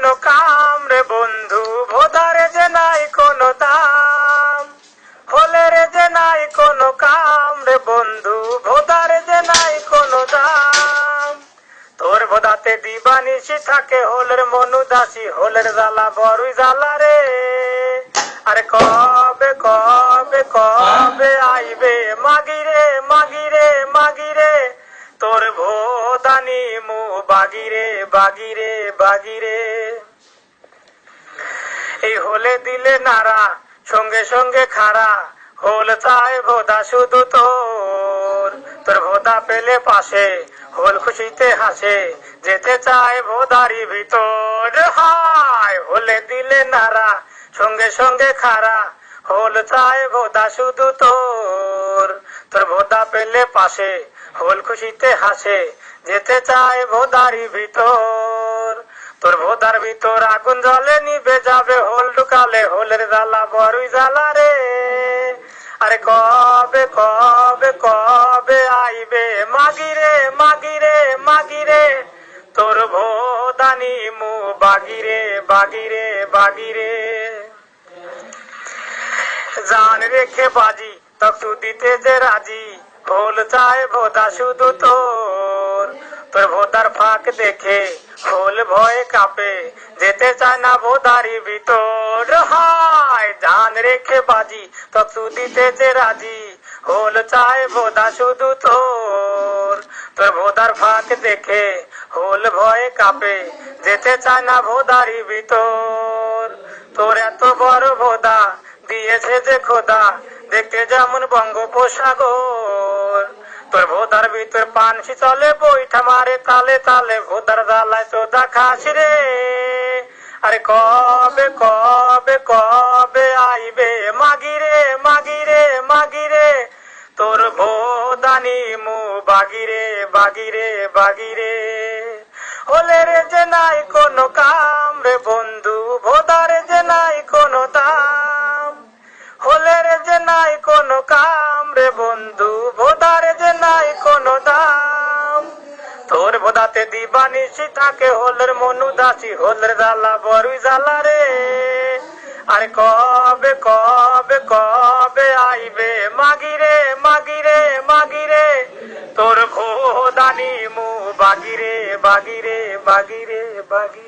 কোনো কাম রে বন্ধু, ভোদারে যে নাই কোনো দাম। হলে রে যে নাই কোনো কাম রে বন্ধু, ভোদারে যে নাই কোনো দাম। তোর ভোদাতে দিবানিশি থাকে হোলের মনু দাসী, হোলের জ্বালা বড়ই জ্বালা রে। আরে কবে কবে কবে আইবে মাগিরে মাগিরে মাগিরে, তোর ভোদানি মু বাগিরে বাগিরে বাগিরে। এই হলে দিলে নাড়া সঙ্গে সঙ্গে খাড়া, হোল চায় ভোদা শুধু তোর। তোর ভোদা পেলে পাশে হোল খুশিতে হাসে, যেতে চায় ভোদারি ভিতর। হায় হলে দিলে নাড়া সঙ্গে সঙ্গে খাড়া, হোল চায় ভোদা শুধু তোর। তোর ভোদা পেলে পাশে হোল খুশিতে হাসে, যেতে চায় ভোদারি ভিতর। তোর ভোদার ভিতর আগুন জ্বলে নিবে যাবে, হোল ঢুকালে হোলের জ্বালা বড়ই জ্বালা রে। আরে কবে কবে কবে আইবে মাগিরে মাগিরে মাগিরে, তোর ভোদানি মু বাগিরে বাগিরে বাগিরে। জান রেখে বাজি তকু দিতে যে রাজি, হোল চায় ভোদা শুধু তোর। তোর ভোদার ফাঁক দেখে হোল ভয়ে কাঁপে, যেতে চায় না ভোদারি ভিতর। হায় জান রেখে বাজি তকু দিতে যে রাজি, হোল চায় ভোদা শুধু তোর। তোর ভোদার ফাঁক দেখে হোল ভয়ে কাঁপে, যেতে চায় না ভোদারি ভিতর। তোর এত বড় ভোদা দিয়েছে যে খোদা, দেখতে যেমন বঙ্গোপসাগর। তোর ভোদার ভিতর পানসি চলে বইঠা মারে তালে তালে, ভোদার জ্বালায় চোদা খাস রে। আরে কবে কবে কবে আইবে মাগিরে মাগিরে মাগিরে, তোর ভোদানি মু বাগিরে বাগিরে বাগিরে। হলে রে যে নাই কোনো কাম রে বন্ধু, ভোদারে যে নাই কোনো দাম। হলে রে যে নাই কোনো কাম রে বন্ধু, ভোদারে যে নাই কোনো দাম। তোর ভোদাতে দিবানিশি থাকে হোলের মনু দাসী, হোলের জ্বালা বড়ই জ্বালা রে। আরে কবে কবে কবে আইবে মাগিরে মাগিরে মাগিরে, তোর ভোদানি মু বাগিরে বাগিরে বাগিরে বাগিরে।